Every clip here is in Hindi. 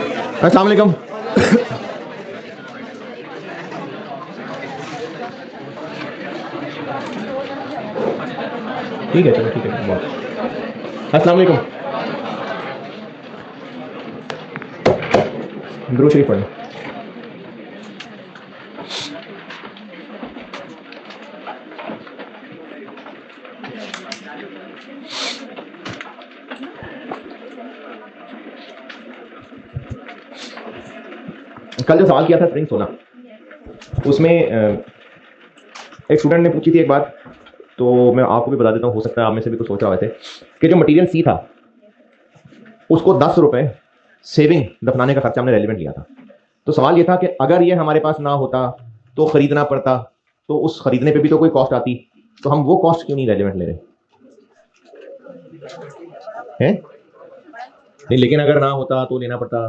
अस्सलाम वालेकुम। ठीक है, चलो ठीक है, बहुत। अस्सलाम वालेकुम। दुरूद शरीफ पढ़ें। कल जो सवाल किया था स्प्रिंग 16, उसमें एक स्टूडेंट ने पूछी थी एक बात, तो मैं आपको भी बता देता हूँ, हो सकता है आप में से भी कुछ सोच रहा हो वैसे, कि जो मटेरियल सी था उसको 10 रुपए सेविंग दफनाने का खर्चा हमने रेलिवेंट लिया था। तो सवाल ये था कि अगर ये हमारे पास ना होता तो खरीदना पड़ता, तो उस खरीदने पे भी तो कोई कॉस्ट आती, तो हम वो कॉस्ट क्यों नहीं रेलिवेंट ले रहे हैं? नहीं, लेकिन अगर ना होता तो लेना पड़ता।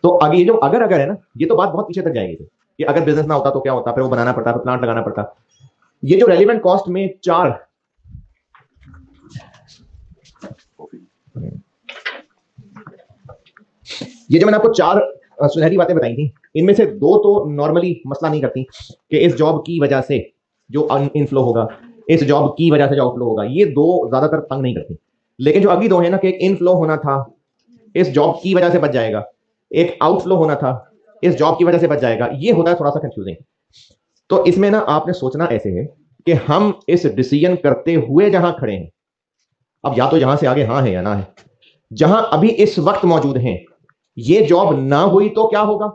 तो आगे ये जो अगर अगर है ना, ये तो बात बहुत पीछे तक जाएगी थी कि अगर बिजनेस ना होता तो क्या होता, फिर वो बनाना पड़ता, फिर प्लांट लगाना पड़ता। ये जो रेलिवेंट कॉस्ट में चार, ये जो मैंने आपको चार सुनहरी बातें बताई थी, इनमें से दो तो नॉर्मली मसला नहीं करती कि इस जॉब की वजह से जो इनफ्लो होगा, इस जॉब की वजह से जो आउटफ्लो होगा, ये दो ज्यादातर तंग नहीं करती। लेकिन जो अगली दो है ना, कि एक इनफ्लो होना था, इस जॉब की वजह से बच जाएगा, एक आउटफ्लो होना था, इस जॉब की वजह से बच जाएगा, ये होता है थोड़ा सा कंफ्यूजिंग। तो इसमें ना आपने सोचना ऐसे है कि हम इस डिसीजन करते हुए जहां खड़े हैं, अब या तो यहां से आगे हाँ है या ना है, जहां अभी इस वक्त मौजूद हैं, ये जॉब ना हुई तो क्या होगा,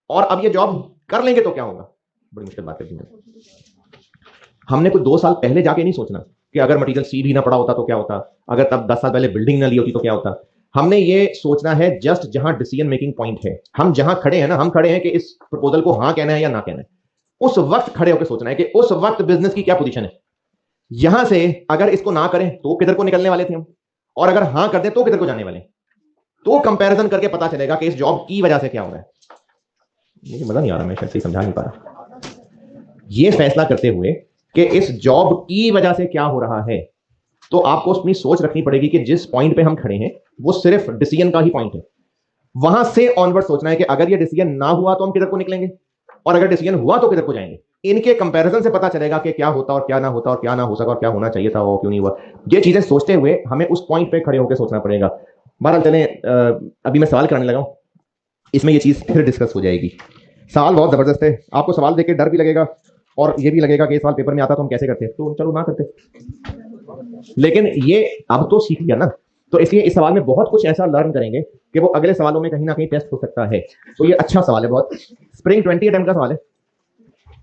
और अब ये जॉब कर लेंगे तो क्या होगा। बड़ी मुश्किल बात है। हमने कुछ 2 साल पहले जाके नहीं सोचना कि अगर मटेरियल सी भी ना पड़ा होता तो क्या होता, अगर तब 10 साल पहले बिल्डिंग ना ली होती तो क्या होता। हमने ये सोचना है जस्ट जहां डिसीजन मेकिंग पॉइंट है, हम जहां खड़े हैं ना, हम खड़े हैं कि इस प्रपोजल को हाँ कहना है या ना कहना है, उस वक्त खड़े होकर सोचना है कि उस वक्त बिजनेस की क्या पोजीशन है। यहां से अगर इसको ना करें तो किधर को निकलने वाले थे हम, और अगर हाँ कर दें तो किधर को जाने वाले, तो कंपैरिजन करके पता चलेगा कि इस जॉब की वजह से क्या हो रहा है। मुझे मजा नहीं आ रहा, मैं शायद सही समझा नहीं पा रहा। ये फैसला करते हुए कि इस जॉब की वजह से क्या हो रहा है, तो आपको अपनी सोच रखनी पड़ेगी कि जिस पॉइंट पे हम खड़े हैं वो सिर्फ डिसीजन का ही पॉइंट है। वहां से ऑनवर्ड सोचना है कि अगर ये डिसीजन ना हुआ तो हम किधर को निकलेंगे, और अगर डिसीजन हुआ तो किधर को जाएंगे। इनके कंपैरिजन से पता चलेगा कि क्या होता और क्या ना होता, और क्या ना हो सका और क्या होना चाहिए था वो क्यों नहीं हुआ। ये चीजें सोचते हुए हमें उस पॉइंट पे खड़े होकर सोचना पड़ेगा। बहरहाल चलें, अभी मैं सवाल कराने लगा हूं, इसमें ये चीज फिर डिस्कस हो जाएगी। सवाल बहुत जबरदस्त है, आपको सवाल देकर डर भी लगेगा और ये भी लगेगा कि ये सवाल पेपर में आता तो हम कैसे करते, तो चलो ना करते, लेकिन ये अब तो सीख लिया ना, तो इसलिए इस सवाल में बहुत कुछ ऐसा लर्न करेंगे कि वो अगले सवालों में कहीं ना कहीं टेस्ट हो सकता है। तो ये अच्छा सवाल है बहुत। स्प्रिंग 20 अटेम्प्ट का सवाल है,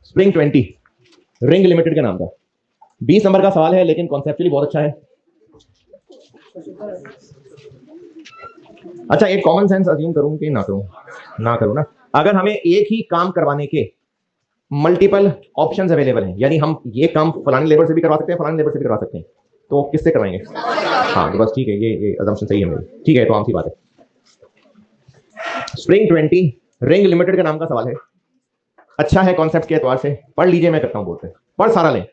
स्प्रिंग 20 रिंग लिमिटेड के नाम का 20 नंबर का सवाल है, लेकिन कॉन्सेप्चुअली बहुत अच्छा है। अच्छा, एक कॉमन सेंस अज्यूम करूं कि ना करूं, ना करूं ना, अगर हमें एक ही काम करवाने के मल्टीपल ऑप्शंस अवेलेबल हैं, यानी हम ये काम फलानी लेबर से भी करवा सकते हैं, फलानी लेबर से भी करवा सकते हैं, तो किससे करवाएंगे? हाँ, तो बस ठीक है, ये अजम्पशन सही है मेरी, ठीक है, तो आम सी बात है। स्प्रिंग 20 रिंग लिमिटेड के नाम का सवाल है, अच्छा है कॉन्सेप्ट के एतबार से, पढ़ लीजिए, मैं करता हूं बोर्ड पे, पढ़ सारा लें,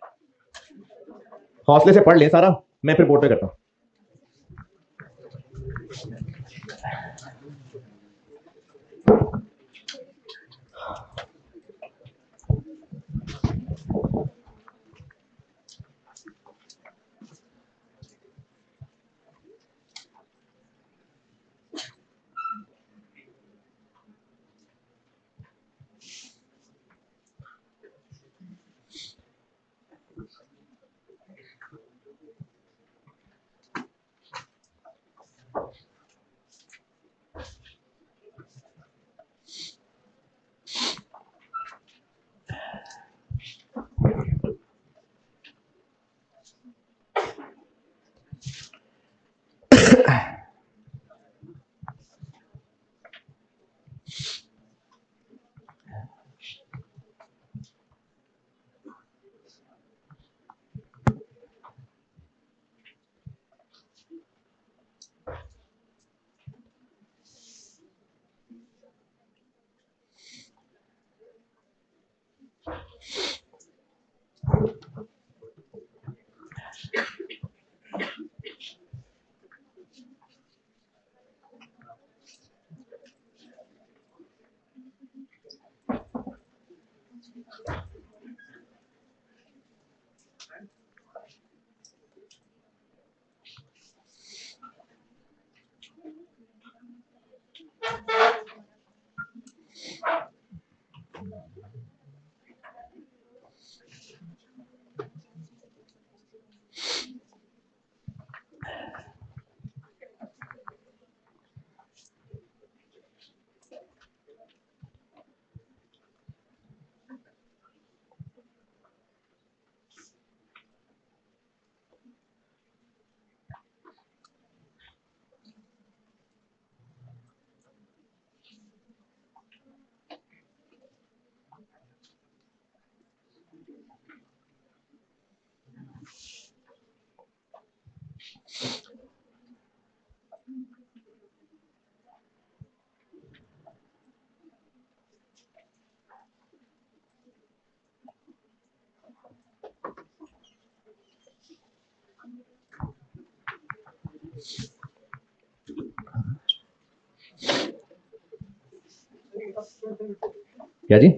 हौसले से पढ़ लें सारा, मैं फिर बोर्ड पे करता हूं। क्या जी?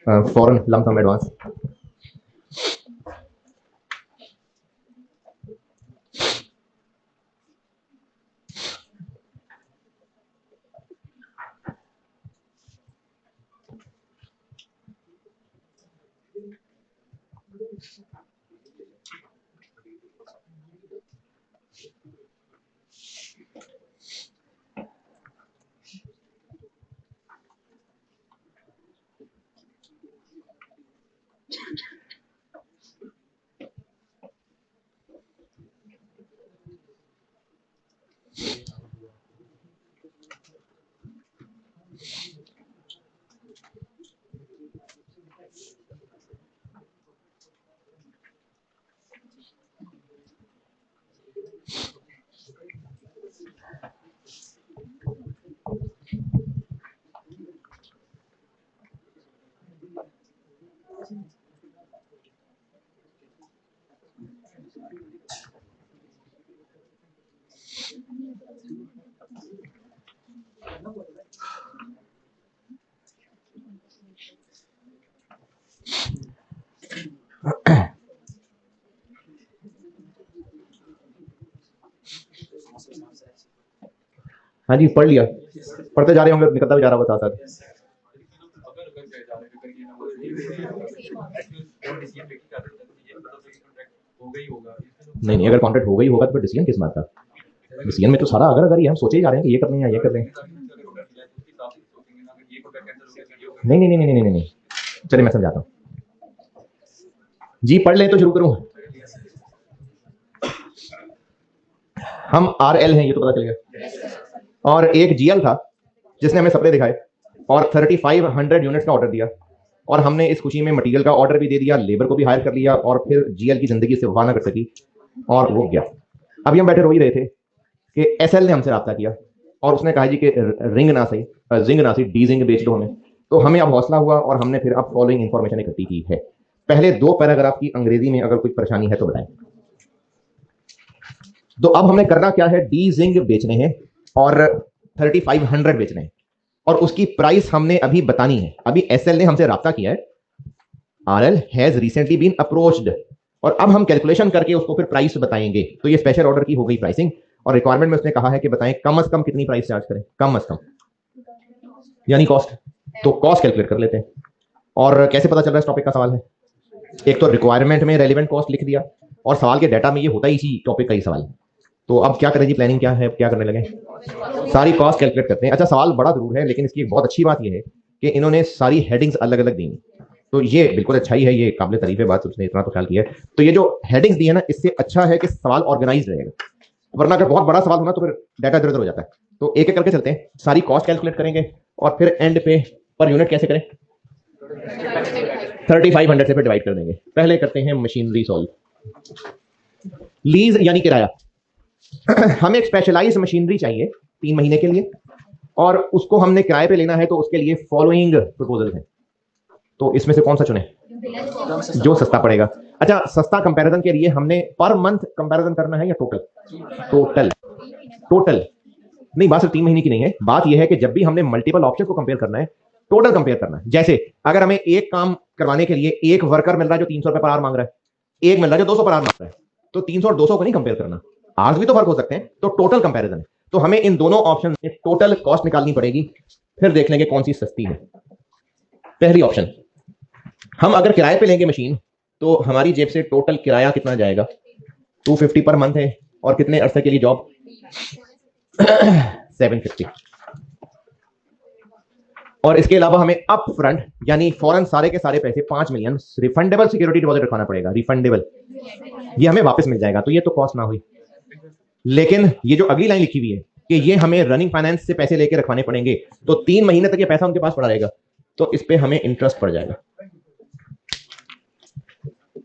Foreign lump sum advance. हाँ जी, पढ़ लिया, पढ़ते जा रहे होंगे, निकलता भी जा रहा होगा साथ साथ। नहीं नहीं, अगर कॉन्ट्रैक्ट हो गई होगा तो फिर डिसीजन किस बात का? डिसीजन में तो सारा अगर अगर ही हम सोचे ही जा रहे हैं कि ये कर लें या ये कर लें। नहीं नहीं नहीं नहीं नहीं नहीं, चलिए मैं समझाता हूँ जी। पढ़ लें तो शुरू करूँ। हम RL हैं, ये तो पता चल गया, और एक GL था जिसने हमें सप्लाई दिखाए और 3500 यूनिट्स का ऑर्डर दिया, और हमने इस खुशी में मटेरियल का ऑर्डर भी दे दिया, लेबर को भी हायर कर लिया, और फिर GL की जिंदगी से वफा ना कर सकी और वो गया। अभी हम बैठे रो ही रहे थे कि SL ने हमसे रब्ता किया और उसने कहा जी कि रिंग ना सही, जिंग ना सही, डी जिंग बेच दो हमें। तो हमें अब हौसला हुआ और हमने फिर अब फॉलोइंग इंफॉर्मेशन इकट्ठी की है। पहले 2 पैराग्राफ की अंग्रेजी में अगर कुछ परेशानी है तो बताएं। तो अब हमने करना क्या है, डी जिंग बेचने हैं और 3500 बेचने हैं, और उसकी प्राइस हमने अभी बतानी है। अभी SL ने हमसे रब्ता किया है, RL has recently been approached, और अब हम कैलकुलेशन करके उसको फिर प्राइस बताएंगे। तो ये स्पेशल ऑर्डर की हो गई प्राइसिंग, और रिक्वायरमेंट में उसने कहा है कि बताएं कम से कम कितनी प्राइस चार्ज करें, कम से कम यानी कॉस्ट। तो कॉस्ट कैलकुलेट कर लेते हैं। और कैसे पता चल रहा है इस टॉपिक का सवाल है? एक तो रिक्वायरमेंट में रेलिवेंट कॉस्ट लिख दिया, और सवाल के डाटा में ये होता ही इसी टॉपिक का ही सवाल। तो अब क्या करें जी, प्लानिंग क्या है, क्या करने लगे? सारी कॉस्ट कैलकुलेट करते हैं। अच्छा, सवाल बड़ा जरूर है, लेकिन इसकी एक बहुत अच्छी बात यह है कि इन्होंने सारी हेडिंग्स अलग अलग दी, तो ये बिल्कुल अच्छा ही है, ये काबिल तारीफ है बात, उसने इतना तो ख्याल किया है। तो ये जो हेडिंग्स दी है ना, इससे अच्छा है कि सवाल ऑर्गेनाइज रहेगा, वरना अगर बहुत बड़ा सवाल होना तो फिर डाटा इधर उधर हो जाता है। तो एक एक करके चलते हैं, सारी कॉस्ट कैलकुलेट करेंगे और फिर एंड पे पर यूनिट कैसे करें, 3500 से फिर डिवाइड कर देंगे। पहले करते हैं मशीनरी सॉल्व। लीज यानी किराया। हमें एक स्पेशलाइज्ड मशीनरी चाहिए 3 महीने के लिए, और उसको हमने किराए पे लेना है, तो उसके लिए फॉलोइंग प्रपोजल है। तो इसमें से कौन सा चुने? जो सस्ता पड़ेगा। अच्छा, सस्ता कंपैरिजन के लिए हमने पर मंथ कंपैरिजन करना है या टोटल? टोटल। टोटल नहीं, बात सिर्फ 3 महीने की नहीं है, बात यह है कि जब भी हमने मल्टीपल ऑप्शन को कंपेयर करना है, टोटल कंपेयर करना है। जैसे अगर हमें एक काम करवाने के लिए एक वर्कर मिल रहा है जो 300 रुपए पर आवर मांग रहा है, एक मिल रहा है जो 200 पर आवर मांग रहा है, तो 300 और 200 को नहीं कंपेयर करना, आवर्स भी तो फर्क हो सकते हैं। तो टोटल कंपैरिजन है, तो हमें इन दोनों ऑप्शन में टोटल कॉस्ट निकालनी पड़ेगी, फिर देख लेंगे कौन सी सस्ती है। पहली ऑप्शन, हम अगर किराए पे लेंगे मशीन, तो हमारी जेब से टोटल किराया कितना जाएगा? 250 पर मंथ है, और कितने अरसे के लिए जॉब? 750। और इसके अलावा हमें अप फ्रंट यानी फौरन सारे के सारे पैसे 5 मिलियन रिफंडेबल सिक्योरिटी डिपॉजिट रखवाना पड़ेगा। रिफंडेबल, ये हमें वापस मिल जाएगा, तो ये तो कॉस्ट ना हुई। लेकिन ये जो अगली लाइन लिखी हुई है कि ये हमें रनिंग फाइनेंस से पैसे लेके रखवाने पड़ेंगे, तो 3 महीने तक ये पैसा उनके पास पड़ा रहेगा, तो इस पे हमें इंटरेस्ट पड़ जाएगा।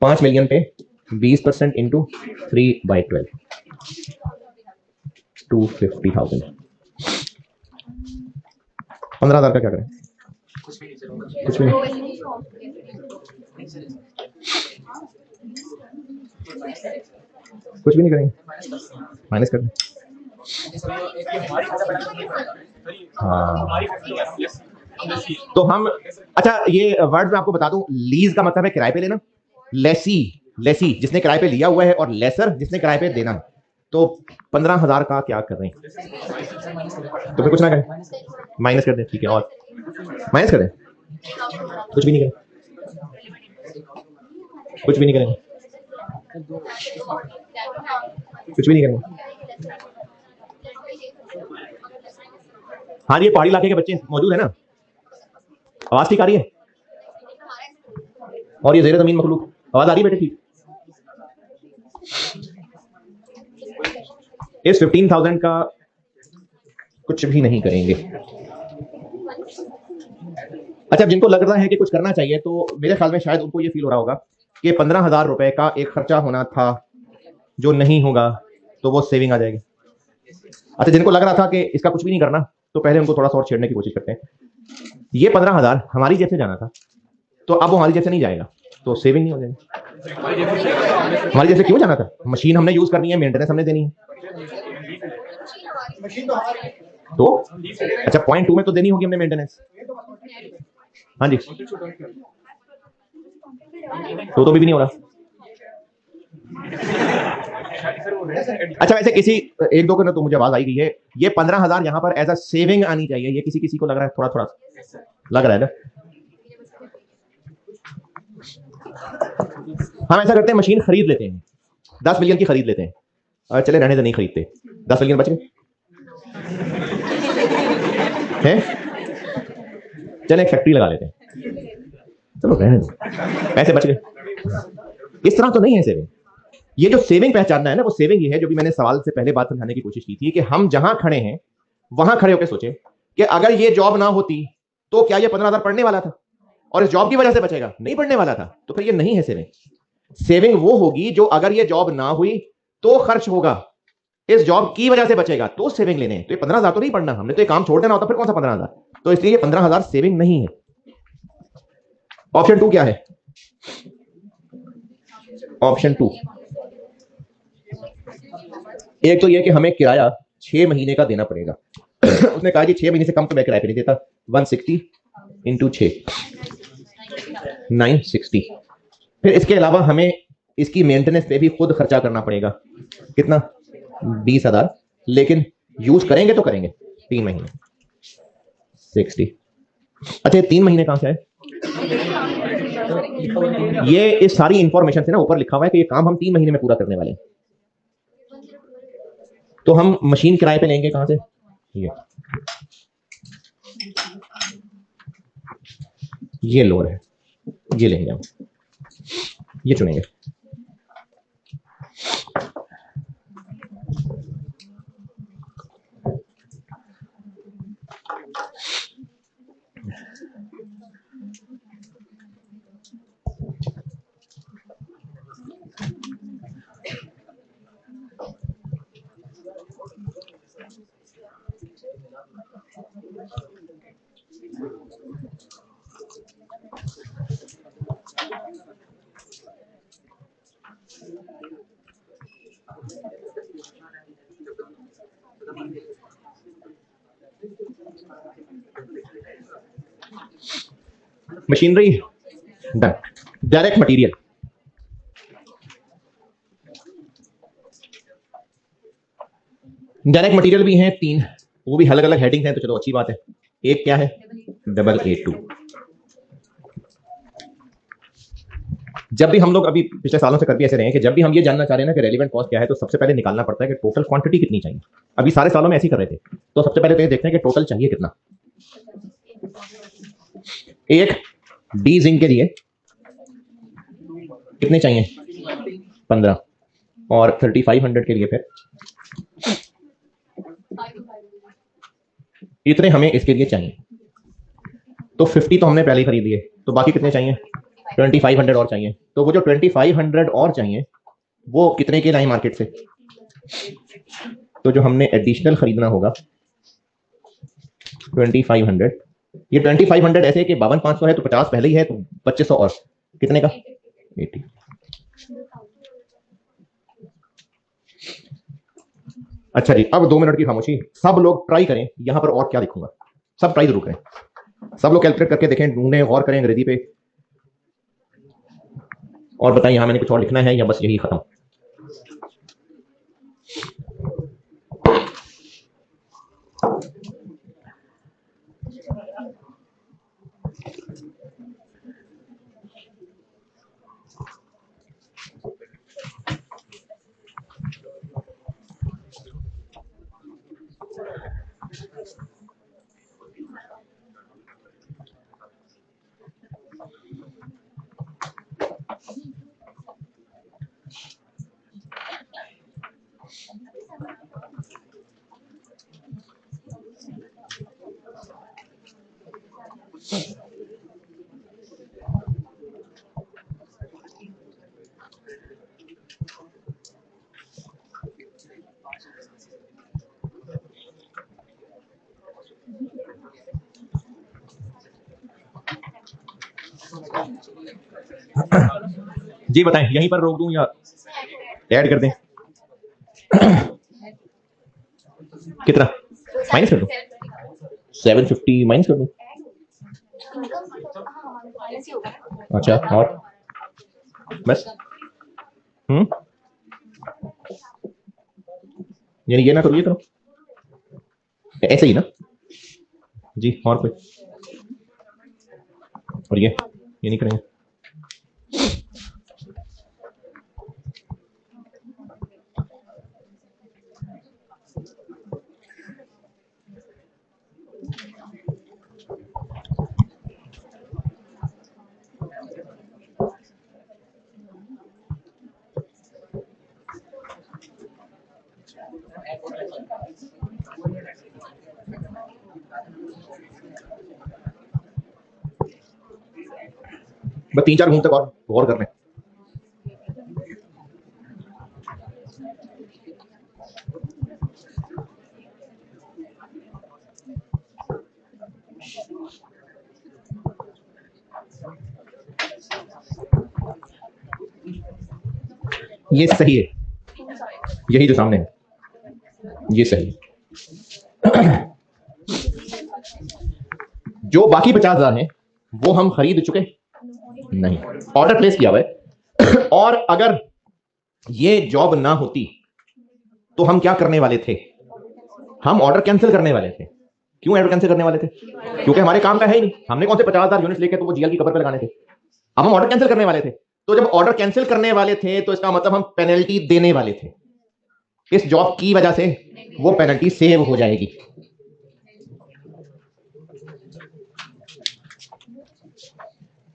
5 मिलियन पे 20% इंटू 3/12, टू 50,000। 15,000 का क्या करें? कुछ भी नहीं। कुछ भी नहीं करेंगे, माइनस कर दें। हाँ, तो हम, अच्छा ये वर्ड मैं आपको बता दूं, लीज का मतलब है किराए पे लेना, लेसी लेसी जिसने किराए पे लिया हुआ है, और लेसर जिसने किराए पे देना। तो 15,000 का क्या कर रहे हैं? तो फिर कुछ ना करें, माइनस कर दें, ठीक है, और माइनस कर दें, कुछ भी नहीं करें, कुछ भी नहीं करेंगे, कुछ भी नहीं करेंगे। हाँ, ये पहाड़ी इलाके के बच्चे मौजूद है ना, आवाज ठीक आ रही है? और ये ज़ेरे ज़मीन मखलूक, आवाज आ रही है बेटे? ठीक। इस 15,000 का कुछ भी नहीं करेंगे। अच्छा, जिनको लग रहा है कि कुछ करना चाहिए, तो मेरे ख्याल में शायद उनको ये फील हो रहा होगा कि 15,000 रुपए का एक खर्चा होना था जो नहीं होगा, तो वो सेविंग आ जाएगी। अच्छा, जिनको लग रहा था कि इसका कुछ भी नहीं करना, तो पहले उनको थोड़ा सा और छेड़ने की कोशिश करते हैं। ये 15,000 हमारी जेब से जाना था, तो अब वो हमारी जेब से नहीं जाएगा, तो सेविंग नहीं हो जाएगी। हमारी जेब से क्यों जाना था? मशीन हमने यूज करनी है, मेंटेनेंस हमने देनी है, तो अच्छा पॉइंट 2 में तो देनी होगी हमने मेंटेनेंस। हाँ जी, तो भी नहीं हो रहा। अच्छा, वैसे किसी एक दो को तो मुझे आवाज आई गई है, ये 15,000 यहाँ पर एज अ सेविंग आनी चाहिए, ये किसी किसी को लग रहा है, थोड़ा थोड़ा लग रहा है ना? हम ऐसा करते हैं, मशीन खरीद लेते हैं, 10 मिलियन की खरीद लेते हैं, और चले रहने से नहीं खरीदते, 10 मिलियन बच गए हैं, चले एक फैक्ट्री लगा लेते हैं, चलो रहने दो, पैसे बच गए। इस तरह तो नहीं है सेविंग। ये जो सेविंग पहचानना है ना, वो सेविंग ये है, जो भी मैंने सवाल से पहले बात समझाने की कोशिश की थी, कि हम जहां खड़े हैं वहां खड़े होकर सोचे कि अगर ये जॉब ना होती तो क्या ये 15,000 पढ़ने वाला था, और इस जॉब की वजह से बचेगा, नहीं पढ़ने वाला था, तो फिर ये नहीं है सेविंग। सेविंग वो होगी जो अगर ये जॉब ना हुई तो खर्च होगा, इस जॉब की वजह से बचेगा, तो सेविंग लेने। तो ये 15,000 तो नहीं पढ़ना, हमने तो ये काम छोड़ देना होता, फिर कौन सा 15,000? तो इसलिए ये 15,000 सेविंग नहीं है। ऑप्शन 2 क्या है? ऑप्शन 2, एक तो ये कि हमें किराया 6 महीने का देना पड़ेगा। उसने कहा कि 6 महीने से कम तो मैं किराए पे नहीं देता, 160 इंटू 6, 960। फिर इसके अलावा हमें इसकी मेंटेनेंस पे भी खुद खर्चा करना पड़ेगा, कितना? 20,000, लेकिन यूज करेंगे तो करेंगे 3 महीने, 60। अच्छा, ये 3 महीने कहां से आए? ये इस सारी इंफॉर्मेशन से ना ऊपर लिखा हुआ है कि ये काम हम 3 महीने में पूरा करने वाले हैं। तो हम मशीन किराए पे लेंगे कहां से? ये लोअर है, ये लेंगे हम, ये चुनेंगे। Machinery done. Direct material, direct material भी हैं 3, वो भी अलग अलग हेडिंग हैं, तो चलो अच्छी बात है। एक क्या है? AA2। जब भी हम लोग अभी पिछले सालों से कर भी ऐसे रहे हैं कि जब भी हम ये जानना चाह रहे हैं ना कि रेलेवेंट कॉस्ट क्या है, तो सबसे पहले निकालना पड़ता है कि टोटल क्वांटिटी कितनी चाहिए। अभी सारे सालों में ऐसे ही कर रहे थे, तो सबसे पहले तो ये देखते हैं कि टोटल चाहिए कितना। एक डी जिंक के लिए कितने चाहिए? 15, और 3500 के लिए फिर इतने हमें इसके लिए चाहिए। तो 50 तो हमने पहले ही खरीद लिए, तो बाकी कितने चाहिए? 2500 और चाहिए। तो वो जो 2500 और चाहिए वो कितने के लाए मार्केट से? तो जो हमने एडिशनल खरीदना होगा 2500, ये 2500 ऐसे कि 52,500 है तो 50 पहले ही है तो 2500 और कितने का 80। अच्छा जी, अब 2 मिनट की खामोशी। सब लोग ट्राई करें, यहां पर और क्या लिखूंगा, सब ट्राई जरूर करें। सब लोग कैलकुलेट करके देखें, ढूंढें, गौर करें अंग्रेजी पे और बताएं यहां मैंने कुछ और लिखना है या बस यही खत्म। जी बताएं, यहीं पर रोक दूं या ऐड कर दें? कितना माइनस कर दूं? 750 माइनस कर दूं? अच्छा, और बस यानी ये ना करो, ये करो, ऐसे ही ना जी। और कोई? और ये नहीं करेंगे? बस 3-4 घूम तक और गौर कर रहे हैं। ये सही है, यही जो सामने है ये सही है। जो बाकी 50,000 है वो हम खरीद चुके नहीं, ऑर्डर प्लेस किया हुआ है। और अगर ये जॉब ना होती तो हम क्या करने वाले थे? हम ऑर्डर कैंसिल करने वाले थे। क्यों ऑर्डर कैंसिल करने वाले थे? क्योंकि हमारे काम का है ही नहीं। हमने कौन से 50,000 यूनिट्स लेके तो वो जीएल की कवर पे लगाने थे। अब हम ऑर्डर कैंसिल करने वाले थे, तो जब ऑर्डर कैंसिल करने वाले थे तो इसका मतलब हम पेनल्टी देने वाले थे। इस जॉब की वजह से वो पेनल्टी सेव हो जाएगी।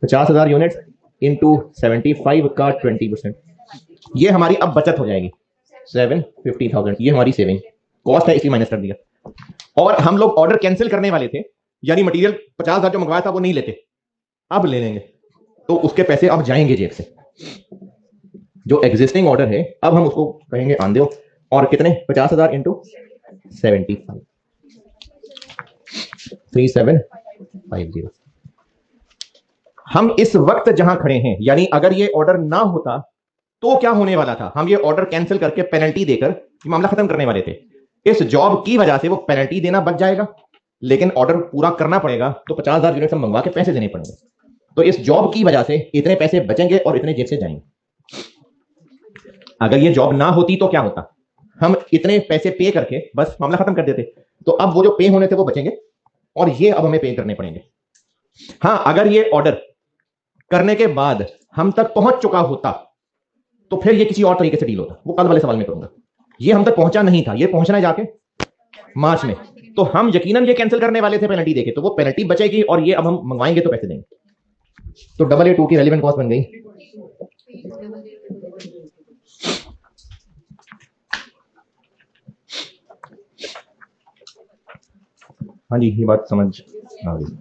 $50,000 यूनिट्स इंटू 75 का 20%, ये हमारी अब बचत हो जाएगी 750,000। ये हमारी सेविंग कॉस्ट है, इसलिए माइनस कर दिया। और हम लोग ऑर्डर कैंसिल करने वाले थे, यानी मटेरियल 50,000 जो मंगवाया था वो नहीं लेते, अब ले लेंगे, तो उसके पैसे अब जाएंगे जेब से। जो एग्जिस्टिंग ऑर्डर है अब हम उसको कहेंगे आन दो। और कितने? 50,000 इंटू 75, 3750। हम इस वक्त जहां खड़े हैं, यानी अगर ये ऑर्डर ना होता तो क्या होने वाला था? हम ये ऑर्डर कैंसिल करके पेनल्टी देकर मामला खत्म करने वाले थे। इस जॉब की वजह से वो पेनल्टी देना बच जाएगा, लेकिन ऑर्डर पूरा करना पड़ेगा, तो 50,000 यूनिट हम मंगवा के पैसे देने पड़ेंगे। तो इस जॉब की वजह से इतने पैसे बचेंगे और इतने जेब से जाएंगे। अगर ये जॉब ना होती तो क्या होता? हम इतने पैसे पे करके बस मामला खत्म कर देते। तो अब वो जो पे होने थे वो बचेंगे और ये अब हमें पे करने पड़ेंगे। हाँ, अगर ये ऑर्डर करने के बाद हम तक पहुंच चुका होता तो फिर ये किसी और तरीके से डील होता। वो कल वाले सवाल में करूंगा। ये हम तक पहुंचा नहीं था, ये पहुंचना है जाके मार्च में, तो हम यकीनन ये कैंसिल करने वाले थे पेनल्टी देके, तो वो पेनल्टी बचेगी और ये अब हम मंगवाएंगे तो पैसे देंगे। तो AA2 की रेलिवेंट कॉस्ट बन गई हाँ जी, ये बात समझ आ गई।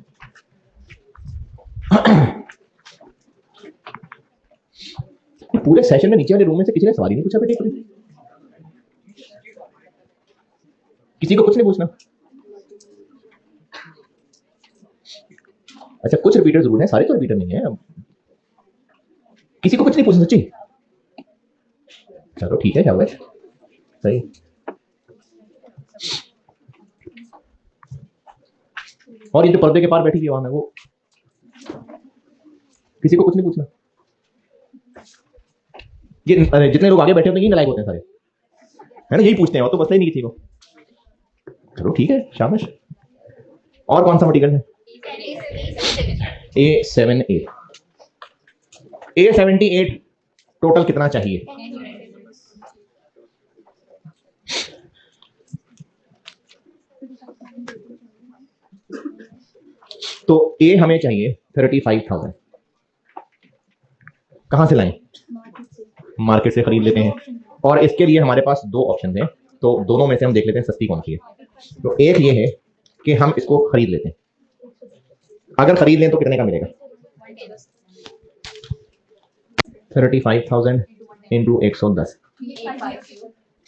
पूरे सेशन में नीचे वाले रूम में से किसी ने सवाल ही नहीं पूछा बेटे कभी। किसी को कुछ नहीं पूछना? अच्छा, कुछ रिपीटर जरूर है, सारे तो रिपीटर नहीं है। किसी को कुछ नहीं पूछना सच्ची? चलो ठीक है, शाबाश, सही। और ये जो पर्दे के पार बैठी हुई है वो, किसी को कुछ नहीं पूछना? ये जितने लोग आगे बैठे होते हैं ये नालायक होते हैं सारे, है ना, यही पूछते हैं और तो बस ही नहीं किसी को। चलो ठीक है, शाबाश। और कौन सा मटीरियल है? A78। A78 टोटल कितना चाहिए? तो A हमें चाहिए 35,000। कहां से लाएं? मार्केट से खरीद लेते हैं। और इसके लिए हमारे पास दो ऑप्शन हैं, तो दोनों में से हम देख लेते हैं सस्ती कौन सी है। तो एक ये है कि हम इसको खरीद लेते हैं। अगर खरीद लें तो कितने का मिलेगा? 35,000 इंटू 110,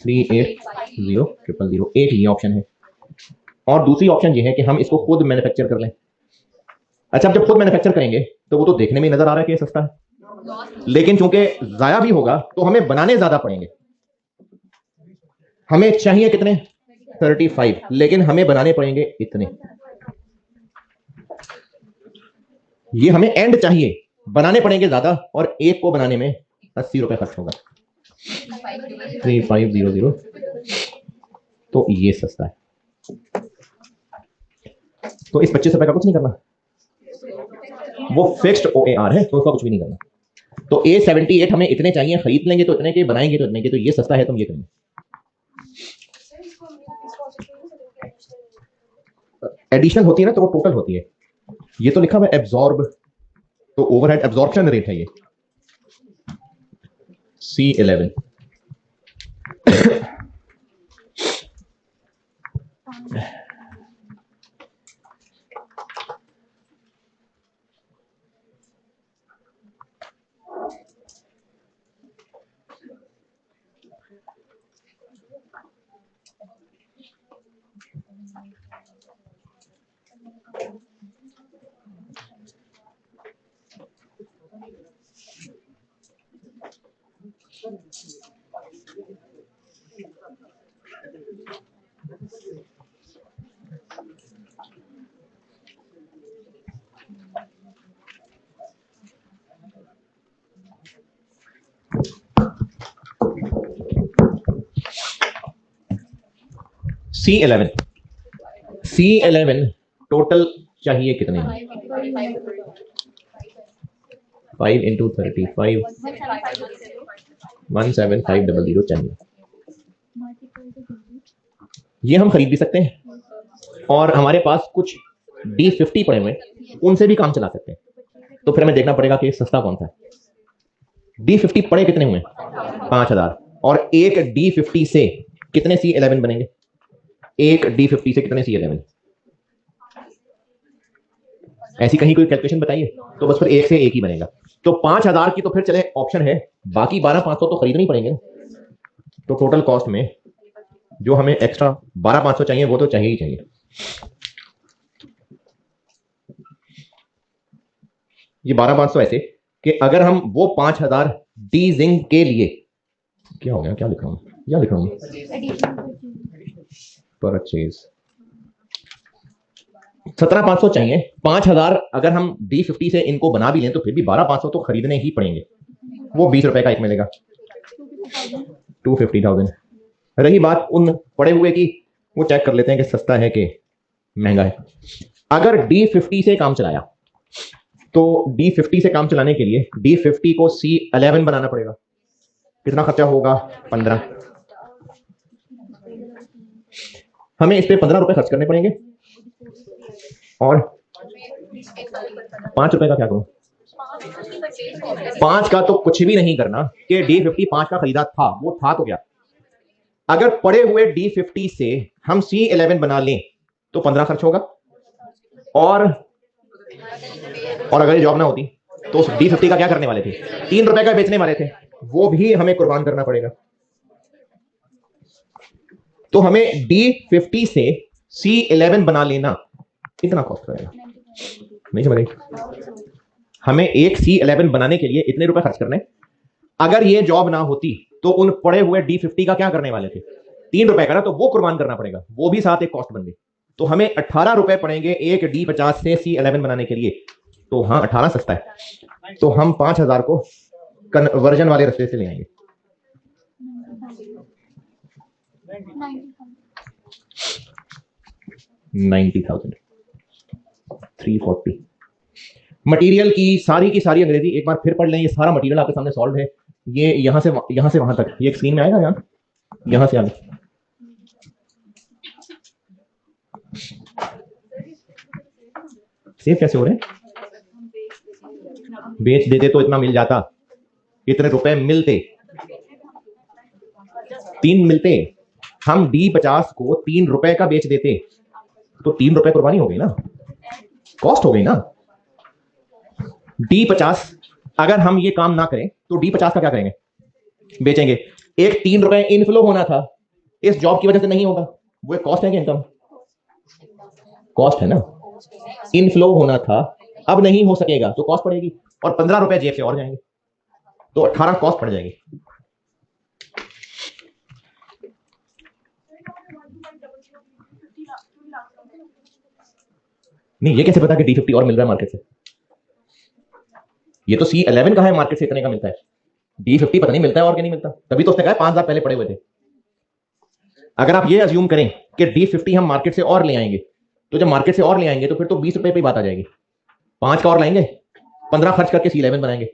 380000। एक ये ऑप्शन है। और दूसरी ऑप्शन ये है कि हम इसको खुद मैन्युफैक्चर कर लें। अच्छा, अब जब खुद मैन्युफैक्चर करेंगे तो वो तो देखने में नजर आ रहा है कि सस्ता है, लेकिन चूंकि जाया भी होगा तो हमें बनाने ज्यादा पड़ेंगे। हमें चाहिए कितने? 35, लेकिन हमें बनाने पड़ेंगे इतने। ये हमें एंड चाहिए, बनाने पड़ेंगे ज्यादा, और एक को बनाने में 80 रुपए खर्च होगा। 3500। तो ये सस्ता है। तो इस 25 रुपए का कुछ नहीं करना, वो फिक्स्ड OAR है, तो उसका कुछ भी नहीं करना। तो A78 हमें इतने चाहिए, खरीद लेंगे तो इतने के, बनाएंगे तो इतने के, तो ये सस्ता है, तुम ये करेंगे। एडिशनल होती है ना, तो वो टोटल होती है। ये तो लिखा हुआ है एब्जॉर्ब, तो ओवरहेड एब्जॉर्प्शन रेट है ये C11। C11 टोटल चाहिए कितने? 5 इंटू 35, 17500 चाहिए। ये हम खरीद भी सकते हैं, और हमारे पास कुछ D50 पड़े हुए, उनसे भी काम चला सकते हैं। तो फिर हमें देखना पड़ेगा कि सस्ता कौन सा है। D50 पड़े कितने हुए? 5000। और एक D50 से कितने C11 बनेंगे? एक D50 से कितने C11? ऐसी कहीं कोई कैलकुलेशन बताइए, तो बस फिर एक से एक ही बनेगा। तो 5000 की तो फिर चले ऑप्शन है, बाकी 12500 तो खरीदने ही पड़ेंगे। तो टोटल कॉस्ट में जो हमें एक्स्ट्रा 12500 चाहिए वो तो चाहिए ही चाहिए। ये 12500 ऐसे कि अगर हम वो 5000 डी जिंक के लिए, क्या हो गया, क्या लिख रहा हूं, क्या लिख रहा हूं, परचेज 17500 चाहिए। 5000 अगर हम D50 से इनको बना भी लें तो फिर भी 12500 तो खरीदने ही पड़ेंगे। वो 20 रुपए का एक मिलेगा, 250,000। रही बात उन पड़े हुए की, वो चेक कर लेते हैं कि सस्ता है कि महंगा है। अगर D50 से काम चलाया तो D50 से काम चलाने के लिए D50 को C11 बनाना पड़ेगा। कितना खर्चा होगा? 15। हमें इस पे 15 रुपए खर्च करने पड़ेंगे। और 5 रुपए का क्या करूं? 5 का तो कुछ भी नहीं करना कि D50 5 का खरीदा था, वो था तो क्या। अगर पड़े हुए D50 से हम C11 बना लें तो 15 खर्च होगा। और अगर ये जॉब ना होती तो D50 का क्या करने वाले थे? 3 रुपए का बेचने वाले थे, वो भी हमें कुर्बान करना पड़ेगा। तो हमें D50 से C11 बना लेना कितना कॉस्ट रहेगा? नहीं समझ रही? हमें एक C11 बनाने के लिए इतने रुपए खर्च करने। अगर ये जॉब ना होती तो उन पड़े हुए D50 का क्या करने वाले थे? 3 रुपए का ना, तो वो कुर्बान करना पड़ेगा, वो भी साथ एक कॉस्ट बन गई। तो हमें 18 रुपए पड़ेंगे एक D50 से C11 बनाने के लिए। तो हाँ 18 सस्ता है, तो हम 5000 को कन्वर्जन वाले रास्ते से ले आएंगे। 90,000 340। मटेरियल की सारी अंग्रेजी एक बार फिर पढ़ लें। ये सारा मटेरियल आपके सामने सॉल्व है। ये यहां से वहां तक ये स्क्रीन में आएगा, यहां से आगे। सेव कैसे हो रहे हैं? बेच देते तो इतना मिल जाता, इतने रुपए मिलते, 3 मिलते। हम D50 को 3 रुपए का बेच देते तो 3 रुपए कुर्बानी हो गई ना, कॉस्ट हो गई ना। D50 अगर हम ये काम ना करें तो D50 का क्या करेंगे? बेचेंगे। एक 3 रुपए इनफ्लो होना था, इस जॉब की वजह से नहीं होगा, वो एक कॉस्ट है कि इनकम? कॉस्ट है ना। इनफ्लो होना था, अब नहीं हो सकेगा तो कॉस्ट पड़ेगी, और 15 रुपए जेब से और जाएंगे, तो 18 कॉस्ट पड़ जाएगी। नहीं, ये कैसे पता कि D50 और मिल रहा है मार्केट से? ये तो C11 का है, मार्केट से इतने का मिलता है। D50 पता नहीं मिलता है और क्या नहीं मिलता, तभी तो उसने कहा 5000 पहले पड़े हुए थे। अगर आप ये अज्यूम करें कि D50 हम मार्केट से और ले आएंगे, तो जब मार्केट से और ले आएंगे तो फिर तो 20 रुपए पे बात आ जाएगी। 5 का और लाएंगे, 15 खर्च करके C11 बनाएंगे,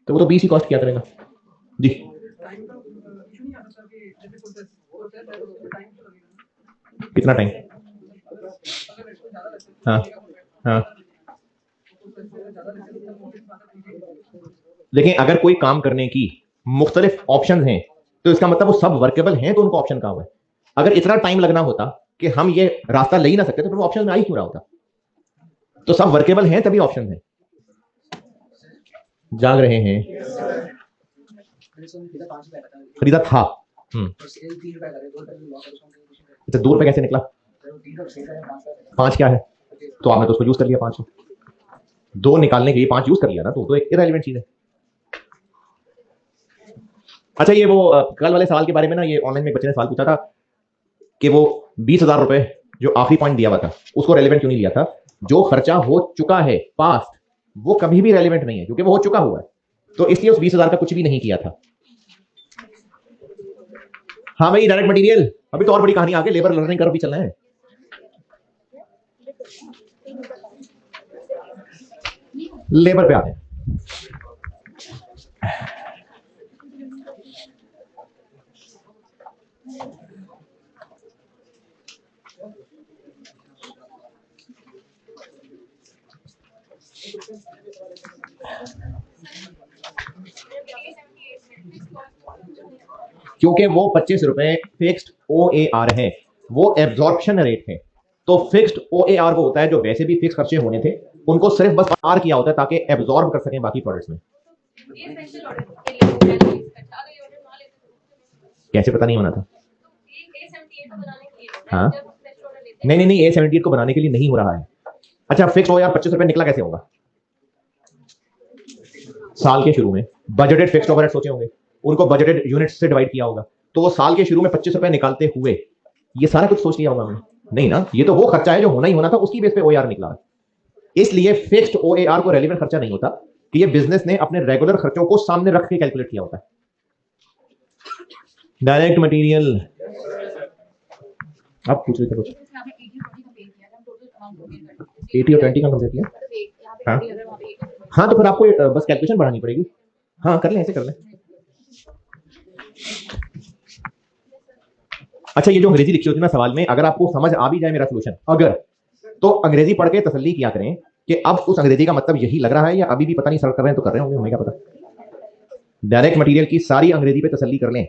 तो वो तो 20 ही कॉस्ट किया करेगा जी। कितना टाइम? हाँ हाँ, देखिए अगर कोई काम करने की मुख्तलिफ ऑप्शन हैं तो इसका मतलब वो सब वर्केबल हैं, तो उनको ऑप्शन कहा हुआ है। अगर इतना टाइम लगना होता कि हम ये रास्ता ले ही ना सकते तो फिर वो ऑप्शन में आ ही क्यों रहा होता? तो सब वर्केबल हैं तभी ऑप्शन है। जाग रहे हैं? खरीदा था। अच्छा, 2 रुपए कैसे निकला? 5 क्या है? तो आपने तो उसको यूज कर लिया, 5 2 निकालने के लिए 5 यूज कर लिया ना, तो एक इररिलेवेंट चीज है। अच्छा, ये वो कल वाले सवाल के बारे में ना, ये ऑनलाइन में एक बच्चे ने सवाल पूछा था कि वो 20,000 रुपए जो आखिरी पॉइंट दिया हुआ था उसको रेलिवेंट क्यों नहीं लिया था? जो खर्चा हो चुका है पास्ट, वो कभी भी रेलिवेंट नहीं है क्योंकि वो हो चुका हुआ है, तो इसलिए उस 20,000 का कुछ भी नहीं किया था। हाँ भाई, डायरेक्ट मटेरियल, अभी तो और बड़ी कहानी आगे, लेबर लर्निंग कर्व भी चलना है। लेबर पे आते हैं। क्योंकि वो 25 रुपए फिक्स्ड OAR है, वो एब्जॉर्प्शन रेट है। तो फिक्स्ड OAR वो होता है जो वैसे भी फिक्स खर्चे होने थे, उनको सिर्फ बस आर किया होता है ताकि एब्जॉर्ब कर सकें बाकी प्रोडक्ट्स में। कैसे पता नहीं होना था? हाँ, नहीं, A78 को बनाने के लिए नहीं हो रहा है। अच्छा, फिक्स OAR 25 रुपए निकला कैसे होगा? साल के शुरू में बजटेड फिक्स्ड ओवरहेड सोचे होंगे, उनको बजटेड यूनिट्स से डिवाइड किया होगा, तो वो साल के शुरू में 25 रुपए निकालते हुए ये सारा कुछ सोच लिया होगा हमने? नहीं ना, ये तो वो खर्चा है जो होना ही होना था, उसकी बेस पे OAR निकला। इसलिए फिक्स्ड OAR को रेलेवेंट खर्चा नहीं होता कि ये बिजनेस ने अपने रेगुलर खर्चों को सामने रख के कैलकुलेट किया होता है। डायरेक्ट मटेरियल आप पूछ रहे थे कुछ? 80 और 20 का कंपेयर किया। हाँ हाँ, तो फिर आपको बस कैलकुलेशन बढ़ानी पड़ेगी। हाँ कर लें, ऐसे कर लें। अच्छा, ये जो अंग्रेजी लिखी होती है ना सवाल में, अगर आपको समझ आ भी जाए मेरा सोल्यूशन, अगर तो अंग्रेजी पढ़ के तसल्ली किया करें कि अब उस अंग्रेजी का मतलब यही लग रहा है या अभी भी पता नहीं, सर्च कर रहे हैं तो कर रहे होंगे, हमें क्या पता। डायरेक्ट मटेरियल की सारी अंग्रेजी पे तसल्ली कर लें।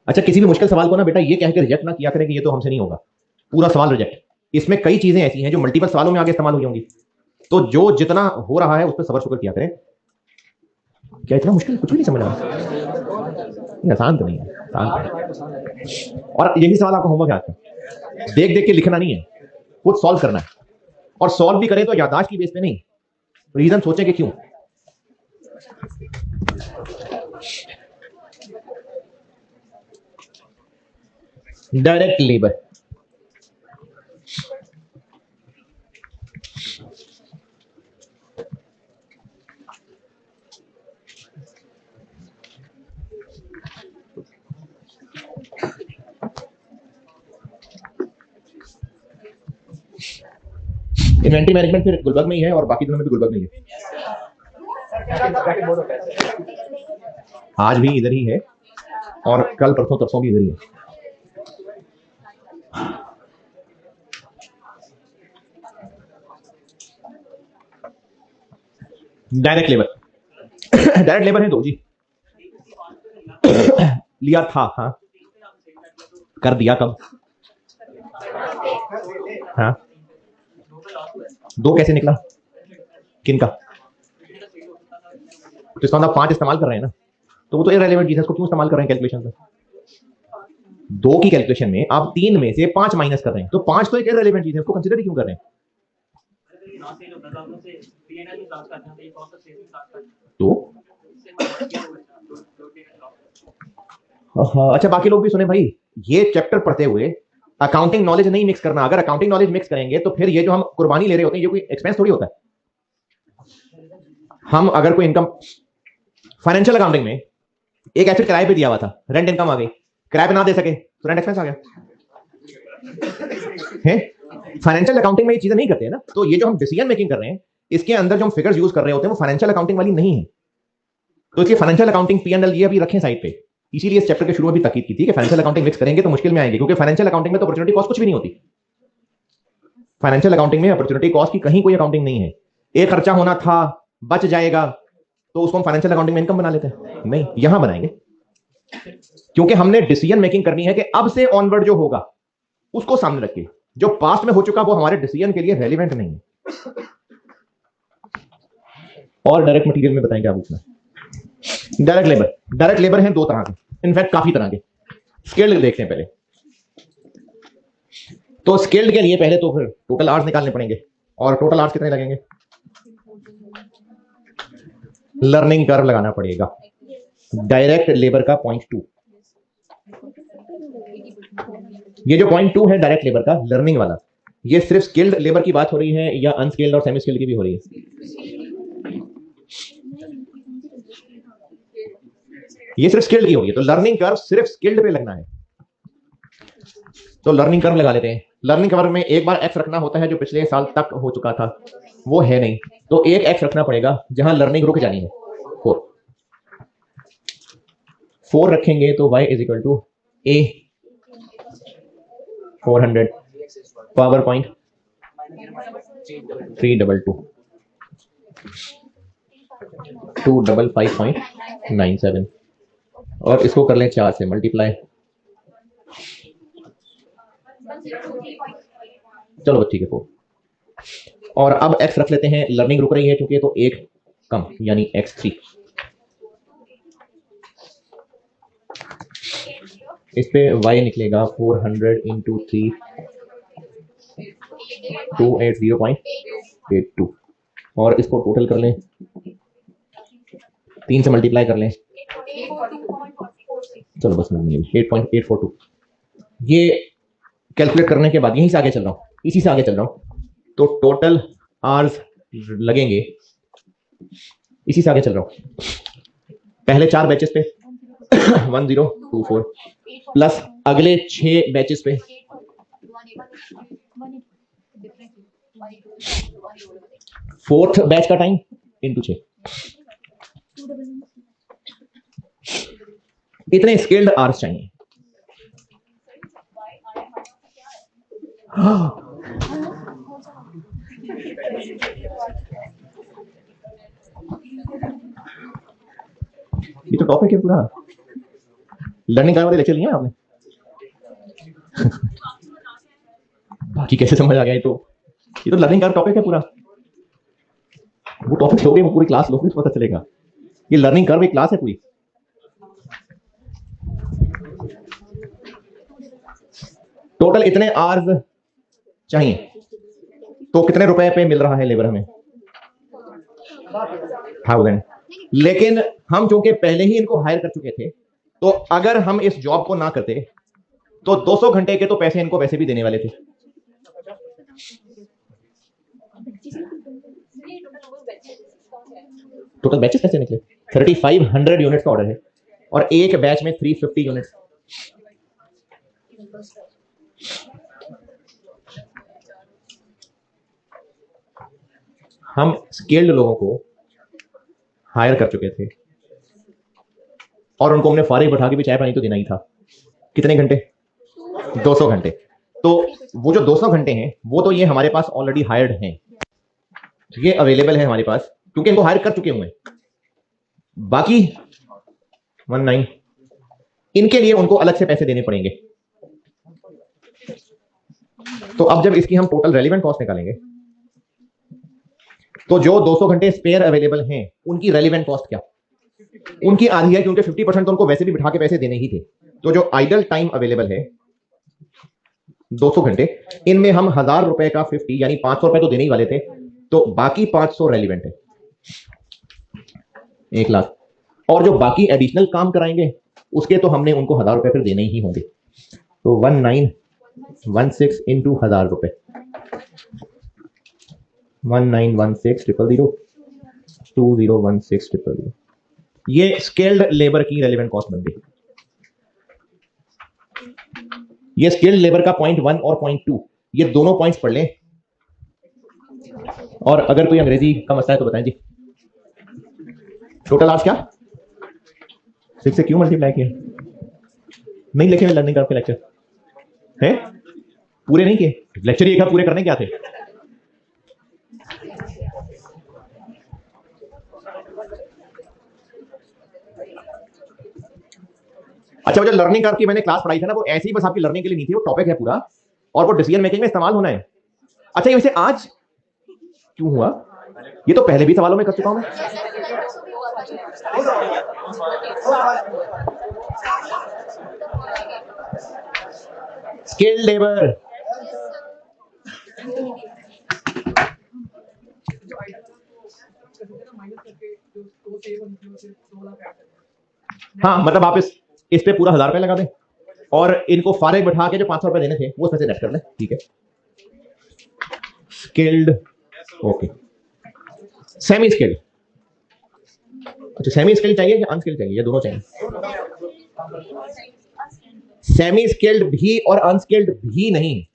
अच्छा, किसी भी मुश्किल सवाल को ना बेटा ये कहकर रिजेक्ट ना किया करें कि ये तो हमसे नहीं होगा, पूरा सवाल रिजेक्ट। इसमें कई चीजें ऐसी हैं जो मल्टीपल सवालों में आगे इस्तेमाल हुई होंगी। तो जो जितना हो रहा है उस पर सबर शुक्र किया करें। क्या इतना मुश्किल कुछ भी नहीं समझ रहा? आसान तो नहीं है, आसान है। और यही सवाल आपका होमवर्क है आज का। देख देख के लिखना नहीं है, खुद सॉल्व करना है। और सॉल्व भी करें तो याददाश्त की बेस पे नहीं, रीजन सोचें कि क्यों। डायरेक्ट लेबर, इन्वेंटरी मैनेजमेंट फिर गुलबर्ग में ही है और बाकी दिनों में भी गुलबर्ग में ही है। आज भी इधर ही है और कल परसों तरसों भी इधर ही है। डायरेक्ट लेबर, डायरेक्ट लेबर है दो जी। लिया था, हाँ कर दिया कब? हाँ दो कैसे निकला? किन का? तो इसका मतलब 5 इस्तेमाल कर रहे हैं ना, तो वो तो इररिलेवेंट चीज है, उसको क्यों इस्तेमाल कर रहे हैं कैलकुलेशन में? 2 की कैलकुलेशन में आप 3 में से 5 माइनस कर रहे हैं, तो 5 तो एक इररिलेवेंट चीज है, उसको कंसीडर क्यों कर रहे हैं? तो अच्छा बाकी लोग भी सुने भाई, ये चैप्टर पढ़ते हुए अकाउंटिंग नॉलेज नहीं मिक्स करना। अगर अकाउंटिंग नॉलेज मिक्स करेंगे तो फिर ये जो हम कुर्बानी ले रहे होते हैं ये कोई एक्सपेंस थोड़ी होता है। हम अगर कोई इनकम, फाइनेंशियल अकाउंटिंग में एक एसेट किराए पे दिया हुआ था, रेंट इनकम आ गई, किराए पे ना दे सके तो रेंट एक्सपेंस आ गया है। फाइनेंशियल अकाउंटिंग में ये चीजें नहीं करते हैं ना, तो ये जो हम डिसीजन मेकिंग कर रहे हैं इसके अंदर जो हम फिगर्स यूज कर रहे होते हैं वो फाइनेंशियल अकाउंटिंग वाली नहीं है। तो इसलिए फाइनेंशियल अकाउंटिंग P&L ये अभी रखें साइड पे। इसीलिए इस चैप्टर के शुरू में भी ताकीद की थी कि फाइनेंशियल अकाउंटिंग मिक्स करेंगे तो मुश्किल में आएंगे, क्योंकि फाइनेंशियल अकाउंटिंग में तो अपॉर्चुनिटी कॉस्ट कुछ भी नहीं होती। फाइनेंशियल अकाउंटिंग में अपॉर्चुनिटी कॉस्ट की कहीं कोई अकाउंटिंग नहीं है। एक खर्चा होना था बच जाएगा तो उसको हम फाइनेंशियल अकाउंटिंग में इनकम बना लेते हैं, नहीं यहां बनाएंगे, क्योंकि हमने डिसीजन मेकिंग करनी है कि अब से ऑनवर्ड जो होगा उसको सामने रखिए। जो पास्ट में हो चुका वो हमारे डिसीजन के लिए रेलिवेंट नहीं है। और डायरेक्ट मटेरियल में बताएंगे आप उसमें। डायरेक्ट लेबर है 2 तरह के, इनफैक्ट काफी तरह के। स्किल्ड देखते हैं पहले। तो स्किल्ड के लिए पहले तो फिर टोटल आवर्स निकालने पड़ेंगे, और टोटल आवर्स कितने लगेंगे? लर्निंग कर्व लगाना पड़ेगा। डायरेक्ट लेबर का 0.2, ये जो 0.2 है डायरेक्ट लेबर का लर्निंग वाला, ये सिर्फ स्किल्ड लेबर की बात हो रही है या अनस्किल्ड और सेमी स्किल्ड की भी हो रही है? ये सिर्फ स्किल्ड की होगी, तो लर्निंग कर्व सिर्फ स्किल्ड पे लगना है। तो लर्निंग कर्व लगा लेते हैं। लर्निंग कर्व में एक बार एक्स रखना होता है जो पिछले साल तक हो चुका था, वो है नहीं, तो एक एक्स रखना पड़ेगा जहां लर्निंग रुक जानी है। 4 रखेंगे तो y is equal to a 400 power point 322 255.97, और इसको कर लें 4 से मल्टीप्लाई। चलो ठीक है 4। और अब x रख लेते हैं, लर्निंग रुक रही है क्योंकि तो एक कम यानी x3। इस पे y निकलेगा 400 इंटू 3 280.82, और इसको टोटल कर लें, 3 से मल्टीप्लाई कर लें, चलो बस नहीं 8.842। ये कैलकुलेट करने के बाद यहीं से आगे चल रहा हूं, इसी से आगे चल रहा हूं, तो टोटल आवर्स लगेंगे, इसी से आगे चल रहा हूं, पहले 4 बैचेस पे 1024 प्लस अगले 6 बैचेस पे 4th बैच का टाइम इंटू 6। इतने स्किल्ड आवर्स चाहिए। ये तो टॉपिक है पूरा। लर्निंग करने वाले लेक्चर लिए आपने? बाकी कैसे समझ आ गया? ये तो लर्निंग कर्व टॉपिक है पूरा। वो टॉपिक लोगे, वो पूरी क्लास लोगे तो पता चलेगा। ये लर्निंग कर्व एक क्लास है पूरी। टोटल इतने आवर्स चाहिए, तो कितने रुपए पे मिल रहा है लेबर हमें? 1000। लेकिन हम चूंकि पहले ही इनको हायर कर चुके थे, तो अगर हम इस जॉब को ना करते तो 200 घंटे के तो पैसे इनको वैसे भी देने वाले थे। टोटल बैचेस कैसे निकले? 3500 यूनिट्स का ऑर्डर है और एक बैच में 350 यूनिट्स। हम स्किल्ड लोगों को हायर कर चुके थे और उनको हमने फारिग बैठा के भी चाय पानी तो देना ही था। कितने घंटे? 200 घंटे। तो वो जो 200 घंटे हैं वो तो ये हमारे पास ऑलरेडी हायर्ड हैं, ये अवेलेबल है हमारे पास क्योंकि इनको हायर कर चुके हुए हैं। बाकी 19 इनके लिए उनको अलग से पैसे देने पड़ेंगे। तो अब जब इसकी हम टोटल रेलिवेंट कॉस्ट निकालेंगे तो जो 200 घंटे स्पेयर अवेलेबल हैं उनकी रेलिवेंट कॉस्ट क्या? उनकी आधी है क्योंकि 50% तो उनको वैसे भी बिठा के पैसे देने ही थे। तो जो आइडल टाइम अवेलेबल है 200 घंटे, इनमें हम 1000 रुपए का 50 यानी 500 रुपए तो देने ही वाले थे, तो बाकी 500 रेलिवेंट है, 1 लाख। और जो बाकी एडिशनल काम कराएंगे उसके तो हमने उनको 1000 रुपए फिर देने ही होंगे। तो 1916 इंटू 1000 रुपए, 1916,000 2016,000, ये स्किल्ड लेबर की रेलिवेंट कॉस्ट बन गई। ये स्किल्ड लेबर का पॉइंट 1 और पॉइंट 2 ये दोनों पॉइंट्स पढ़ लें। और अगर कोई अंग्रेजी का मसला है तो बताएं जी। टोटल आवर्स क्या 6 से क्यों मल्टीप्लाई किया? नहीं लिखे हुए लर्निंग कर्व के लेक्चर है, पूरे नहीं किए लेक्चर, ये पूरे करने क्या थे? अच्छा, वो जो लर्निंग कर्व की मैंने क्लास पढ़ाई थी ना, वो ऐसे ही बस आपकी लर्निंग के लिए नहीं थी, वो टॉपिक है पूरा और वो डिसीजन मेकिंग में इस्तेमाल होना है। अच्छा, ये वैसे आज क्यों हुआ? ये तो पहले भी सवालों में कर चुका हूं मैं। स्किल्ड लेबर, हाँ मतलब आप इस पे पूरा 1000 रुपए लगा दें और इनको फारिग बैठा के जो 500 रुपए देने थे वो उसमें से नेट कर लें, ठीक है। Skilled, okay. सेमी स्किल्ड, अच्छा सेमी स्किल्ड चाहिए या अनस्किल्ड चाहिए या दोनों चाहिए? सेमी स्किल्ड भी और अनस्किल्ड भी नहीं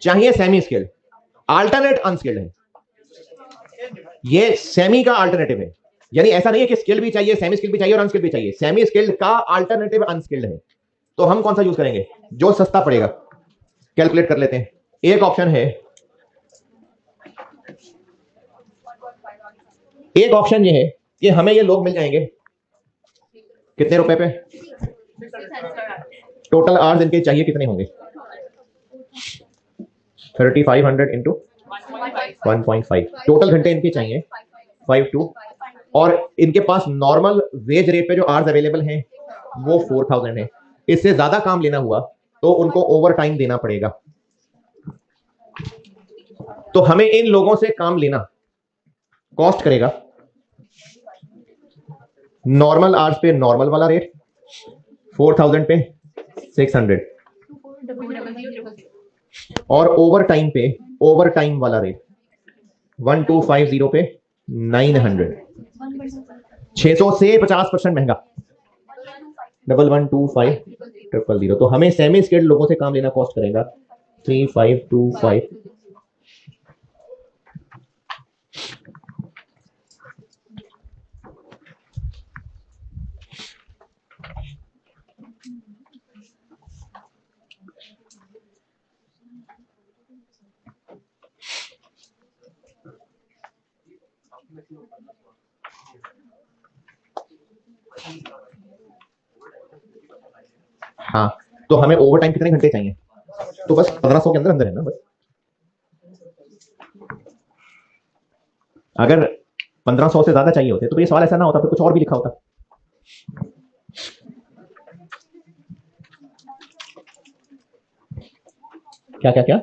चाहिए, सेमी स्किल्ड अल्टरनेट अनस्किल्ड है, ये सेमी का अल्टरनेटिव है। यानी ऐसा नहीं है कि स्किल्ड भी चाहिए, सेमी स्किल्ड भी चाहिए और अनस्किल्ड भी चाहिए, सेमी स्किल्ड का अल्टरनेटिव अनस्किल्ड है। तो हम कौन सा यूज करेंगे? जो सस्ता पड़ेगा। कैलकुलेट कर लेते हैं। एक ऑप्शन है, एक ऑप्शन ये है कि हमें ये लोग मिल जाएंगे कितने रुपए पे? टोटल आवर्स इनके चाहिए कितने होंगे? 3500 इंटू 1.5, टोटल घंटे इनके चाहिए 52 और इनके पास नॉर्मल वेज रेट पे जो आवर्स अवेलेबल हैं वो 4000 है। इससे ज्यादा काम लेना हुआ तो उनको ओवर टाइम देना पड़ेगा। तो हमें इन लोगों से काम लेना कॉस्ट करेगा नॉर्मल आवर्स पे नॉर्मल वाला रेट, 4000 पे 600 और ओवर टाइम पे ओवर टाइम वाला रेट 1250 पे 900, 600 से 50% महंगा, 1125,000। तो हमें सेमी स्किल्ड लोगों से काम लेना कॉस्ट करेगा 3525। हाँ, तो हमें ओवर टाइम कितने घंटे चाहिए? तो बस 1500 के अंदर अंदर है ना बस। अगर 1500 से ज्यादा चाहिए होते तो ये सवाल ऐसा ना होता, फिर कुछ और भी लिखा होता। क्या क्या क्या,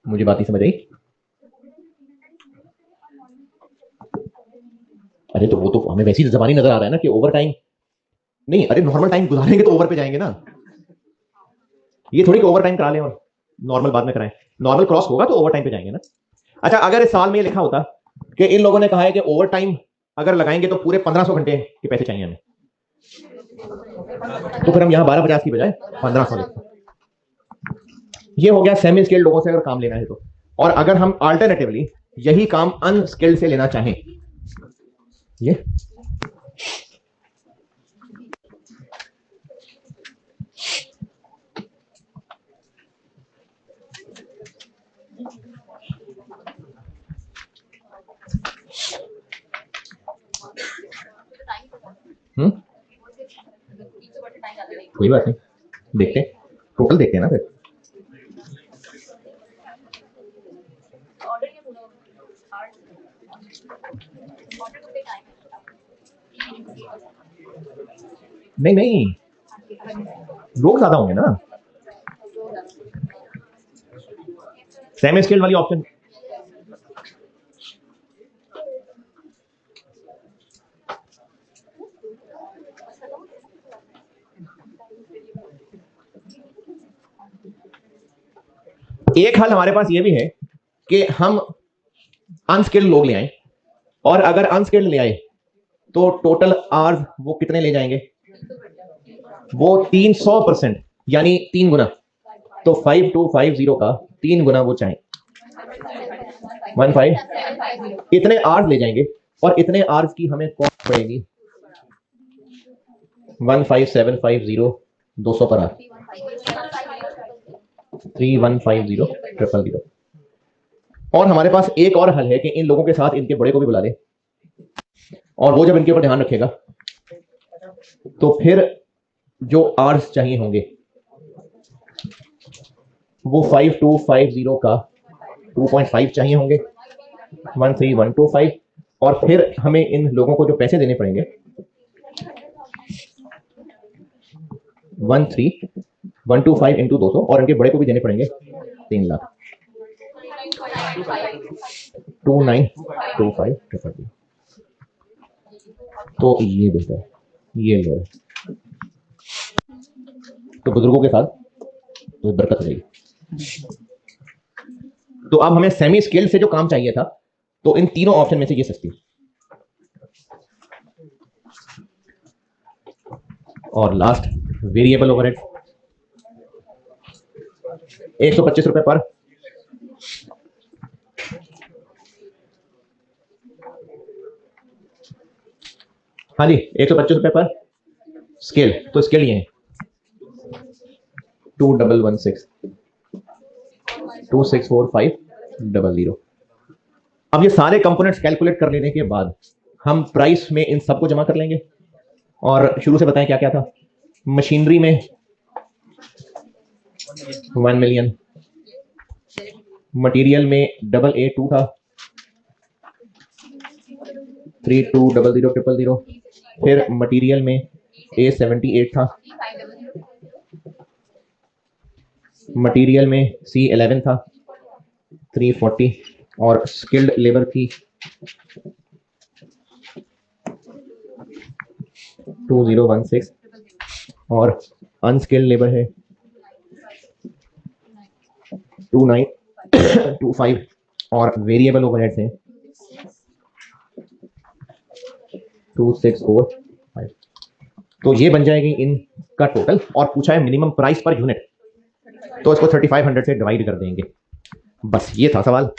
मुझे बात नहीं समझ आई। अरे तो वो तो हमें वैसी जबानी नजर आ रहा है ना कि ओवर टाइम नहीं, अरे नॉर्मल टाइम गुजारेंगे तो ओवर पे जाएंगे ना। ये थोड़ी कि ओवर टाइम करा लें और नॉर्मल बाद में कराएं, नॉर्मल क्रॉस होगा तो ओवर टाइम पे जाएंगे ना। अच्छा, अगर इस साल में ये लिखा होता कि इन लोगों ने कहा है कि ओवर टाइम अगर लगाएंगे तो पूरे 1500 घंटे के पैसे चाहिए हमें, तो फिर हम यहां 1250 की बजाय 1500 लेते। ये हो गया सेमी स्किल्ड लोगों से अगर काम लेना है तो। और अगर हम अल्टरनेटिवली यही काम अनस्किल्ड से लेना चाहें, ये कोई बात नहीं, देखते टोटल देखते हैं ना फिर। नहीं नहीं, लोग ज्यादा होंगे ना। सेमी स्किल्ड वाली ऑप्शन, एक हल हमारे पास ये भी है कि हम अनस्किल्ड लोग ले आए, और अगर अनस्किल्ड ले आए तो टोटल आवर्स वो कितने ले जाएंगे, वो 300%, यानी 3 गुना। तो 5250 का 3 गुना वो चाहे 15, इतने आवर्स ले जाएंगे, और इतने आवर्स की हमें कॉस्ट पड़ेगी 15750 200 पर आवर, 3150 000। और हमारे पास एक और हल है कि इन लोगों के साथ इनके बड़े को भी बुला ले, और वो जब इनके ऊपर ध्यान रखेगा तो फिर जो आवर्स चाहिए होंगे वो 5250 का 2.5 चाहिए होंगे, 13125। और फिर हमें इन लोगों को जो पैसे देने पड़ेंगे 13125 इंटू 200, और इनके बड़े को भी देने पड़ेंगे 3 लाख, 2925। तो ये बेहतर है, ये लो है। तो बुजुर्गों के साथ तो बरकत हो जाएगी। तो अब हमें सेमी स्किल्ड से जो काम चाहिए था, तो इन तीनों ऑप्शन में से ये सस्ती। और लास्ट वेरिएबल ओवरहेड 125 रुपए पर, हाँ जी 125 रुपए पर स्केल। तो स्केल ये है 2116 264,500। अब ये सारे कंपोनेंट्स कैलकुलेट कर लेने के बाद हम प्राइस में इन सबको जमा कर लेंगे। और शुरू से बताएं क्या क्या था। मशीनरी में 1 मिलियन, मटेरियल में AA2 था 32000000, फिर मटेरियल में A78 था, मटेरियल में C11 था 340, और स्किल्ड लेबर थी 2016, और अनस्किल्ड लेबर है 2925, और वेरिएबल ओवरहेड्स हैं 2645। तो ये बन जाएगी इनका टोटल। और पूछा है मिनिमम प्राइस पर यूनिट, तो इसको 3500 से डिवाइड कर देंगे। बस ये था सवाल।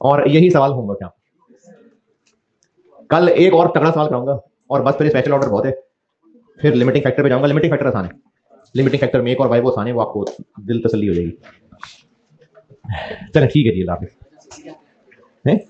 और यही सवाल होगा क्या, कल एक और तगड़ा सवाल कराऊंगा, और बस फिर स्पेशल ऑर्डर बहुत है, फिर लिमिटिंग फैक्टर पे जाऊंगा। लिमिटिंग फैक्टर आसान है, लिमिटिंग फैक्टर में एक और वाई वो आसान है, वो आपको दिल तसल्ली हो जाएगी। चलो ठीक है जी, अल्लाह हाफिज़।